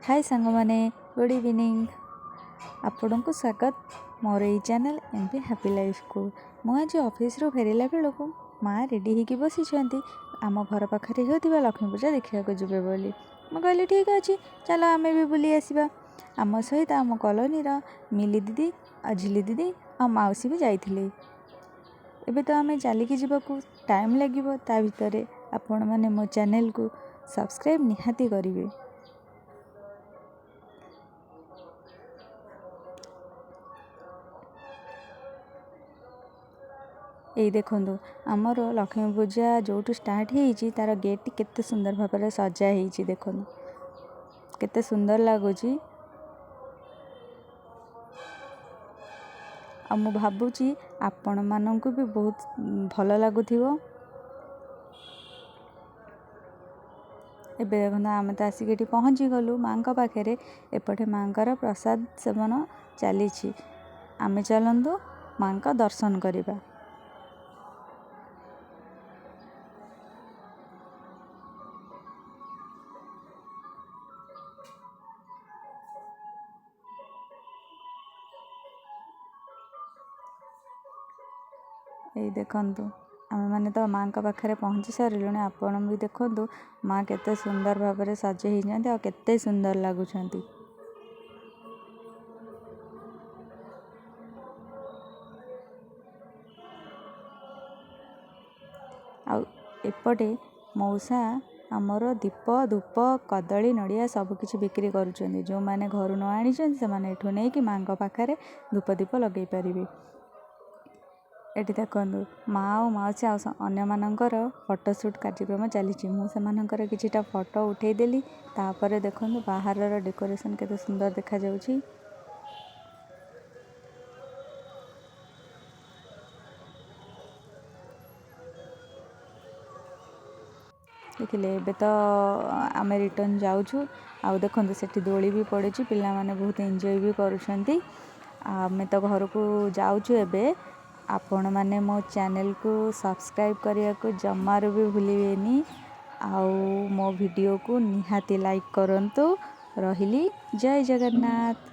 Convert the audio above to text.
हाय सांग माने good evening आपण को स्वागत मोर ये चैनल एमपी हैप्पी लाइफ को। मुझे ऑफिस रू फेरला बेलू माँ रेडी होगी बसी आम घर पाखे होता लक्ष्मी पूजा देखा जी बोली मुझे कहली ठीक अच्छे चलो आम भी बुली आसवा। आम सहित आम कॉलोनी मिली दीदी झिली दीदी आ मौसी भी जाइए। एबे तो आम चलिकी जावाक टाइम लगे ता भितर आपण मैंने मो चैनल को सब्सक्राइब निहाती करेंगे। ये देखो आमर लक्ष्मी पूजा जो स्टार्ट होती तार गेट केते सुंदर भाव सजा ही देखो केते सुंदर लगुच। मु भावुची आपण मानक भी बहुत भल लगुथिबो। एबे देखो आम तो आसिक पहुँची गलु माँ पाखे एपटे माँ प्रसाद सेवन चली आम चलतु माँ का दर्शन करवा। ये देखंतु आम मैंने तो माँ पाखे पहुँची सारूँ। आपण भी देखु माँ केते सुंदर भाव सजे होती केते सुंदर लगुच। एपटे मौसा आमर दीप धूप कदली नड़िया सबकि बिक्री करुँच। जो मैंने घर न आनी से नहीं कि माँ पाखे धूप दीप लगे पारे। एटी देखु माँ और मौसी अन्य मानकर फोटोशूट कार्यक्रम चली मुझे किछिटा फोटो उठेदेली। तापर देखु बाहर डेकोरेशन केते सुंदर देखा जाउछि। देखिले एबे तो आम रिटर्न जाऊँ आउ देखो से दोली भी पड़ी पिला माने बहुत एंजॉय भी करुँच। आम तो घर को जाऊँ एबे आपण मैंने मो चैनल को सब्सक्राइब करने को जमार भी भूलिएनि। आउ मो वीडियो को निहाती लाइक करंतु। रहिली जय जगन्नाथ।